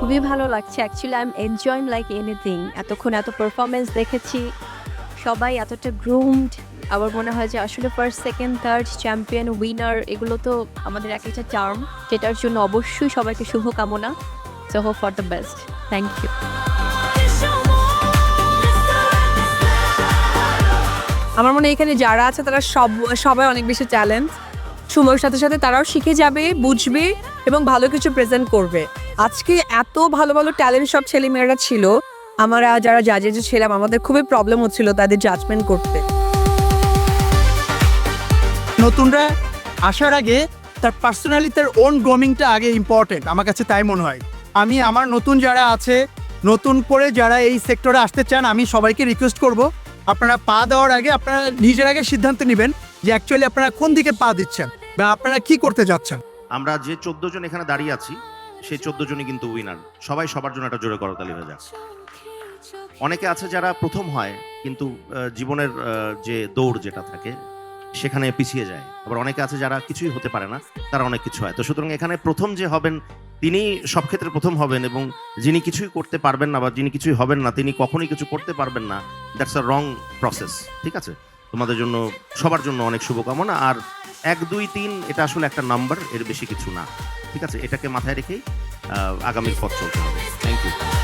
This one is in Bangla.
খুবই ভালো লাগছে। Actually I am enjoying like anything. এতক্ষণ এত পারফরম্যান্স দেখেছি, সবাই এতটা গ্রুমড। আমার মনে হয় যে আসলে first, second, third, champion, winner এগুলো তো আমাদের এক একটা চার্ম, যেটার জন্য অবশ্যই সবাইকে শুভকামনা। So hope for the best. Thank you. আমার মনে হয় এখানে যারা আছে তারা সবাই অনেক বেশি ট্যালেন্ট। সময়ের সাথে সাথে তারাও শিখে যাবে, বুঝবে এবং ভালো কিছু প্রেজেন্ট করবে। আজকে এত ভালো ভালো ট্যালেন্ট সব ছেলেমেয়েরা ছিল, আমরা যারা জাজে ছিলাম আমাদের খুবই প্রবলেম হচ্ছিল তাদের জাজমেন্ট করতে। নতুনরা আসার আগে তার পার্সোনালি তার ওন গ্রোমিংটা আগে ইম্পর্টেন্ট, আমার কাছে তাই মনে হয়। আমি আমার নতুন যারা আছে, নতুন করে যারা এই সেক্টরে আসতে চান, আমি সবাইকে রিকোয়েস্ট করব আপনারা পা দেওয়ার আগে আপনারা নিজের আগে সিদ্ধান্ত নেবেন যে অ্যাকচুয়ালি আপনারা কোন দিকে পা দিচ্ছেন বা আপনারা কি করতে যাচ্ছেন। আমরা যে 14 জন এখানে দাঁড়িয়ে আছি সেই 14 জনই কিন্তু উইনার। সবাই সবার জন্য একটা জোরে করতালি হয়ে যাক। অনেকে আছে যারা প্রথম হয় কিন্তু জীবনের যে দৌড় যেটা থাকে সেখানে পিছিয়ে যায়। আবার অনেকে আছে যারা কিছুই হতে পারে না, তারা অনেক কিছু হয়। তো সুতরাং এখানে প্রথম যে হবেন তিনি সব ক্ষেত্রে প্রথম হবেন, এবং যিনি কিছুই করতে পারবেন না বা যিনি কিছুই হবেন না তিনি কখনোই কিছু করতে পারবেন না। That's a wrong process. ঠিক আছে, তোমাদের জন্য সবার জন্য অনেক শুভকামনা। আর 1, 2, 3 এটা আসলে একটা নাম্বার, এর বেশি কিছু না। ঠিক আছে, এটাকে মাথায় রেখেই আগামীর পথ চলতে হবে। Thank you.